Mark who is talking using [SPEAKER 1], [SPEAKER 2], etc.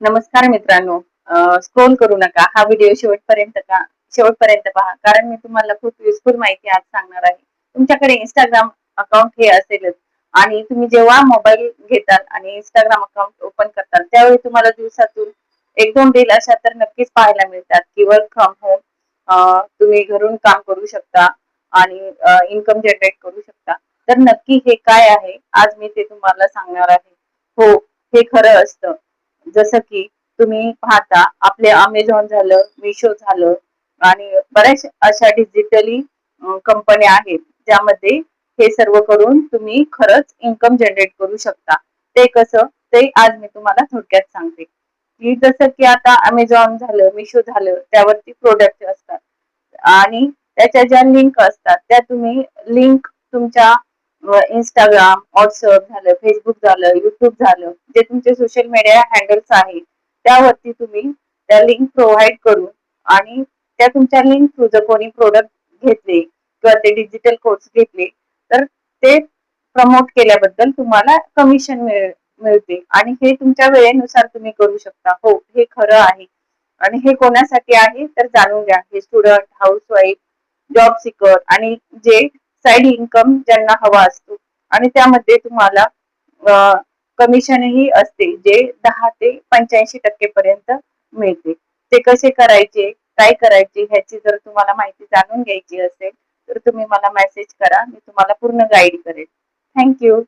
[SPEAKER 1] नमस्कार मित्रांनो. स्क्रोल करू नका. हा व्हिडिओ शेवटपर्यंत पहा, कारण मी तुम्हाला खूप युजफुल माहिती आज सांगणार आहे. तुमच्याकडे इंस्टाग्राम अकाउंट हे असेलच आणि तुम्ही जेव्हा मोबाईल घेताल आणि इंस्टाग्राम अकाउंट ओपन करताल त्यावेळी तुम्हाला दिवसातून एक दोन रील अशा तर नक्कीच पाहायला मिळतात की वर्क फ्रॉम होम तुम्ही घरून काम करू शकता आणि इन्कम जनरेट करू शकता. तर नक्की हे काय आहे आज मी ते तुम्हाला सांगणार आहे. हो, हे खरं असतं. जसं की तुम्ही पाहता आपले अमेझॉन झालं, मिशो झालं आणि बऱ्याच अशा डिजिटली कंपन्या आहेत ज्यामध्ये हे सर्व करून तुम्ही खरंच इन्कम जनरेट करू शकता. ते कसं ते आज मी तुम्हाला थोडक्यात सांगते. की जसं की आता अमेझॉन झालं, मिशो झालं त्यावरती प्रोडक्ट असतात आणि त्याच्या ज्या लिंक असतात त्या तुम्ही लिंक तुमच्या इंस्टाग्राम, व्हॉट्सअप झालं, फेसबुक झालं, युट्यूब झालं, जे तुमचे सोशल मीडिया हँडल्स आहेत त्यावरती तुम्ही त्या लिंक प्रोव्हाइड करून आणि त्या तुमच्या लिंक थ्रू जर कोणी प्रोडक्ट घेतले किंवा ते डिजिटल कोर्स घेतले तर ते प्रमोट केल्याबद्दल तुम्हाला कमिशन मिळते आणि हे तुमच्या वेळेनुसार तुम्ही करू शकता. हो, हे खरं आहे. आणि हे कोणासाठी आहे तर जाणून घ्या. हे स्टुडंट, हाऊसवाईफ, जॉब सिकर आणि जे साइड इन्कम ज्यांना हवा असतो आणि त्यामध्ये तुम्हाला कमिशनही असते जे 10 ते 85% पर्यंत मिळते. ते कसे करायचे, काय करायचे ह्याची जर तुम्हाला माहिती जाणून घ्यायची असेल तर तुम्ही मला मेसेज करा. मी तुम्हाला पूर्ण गाईड करेन. Thank you.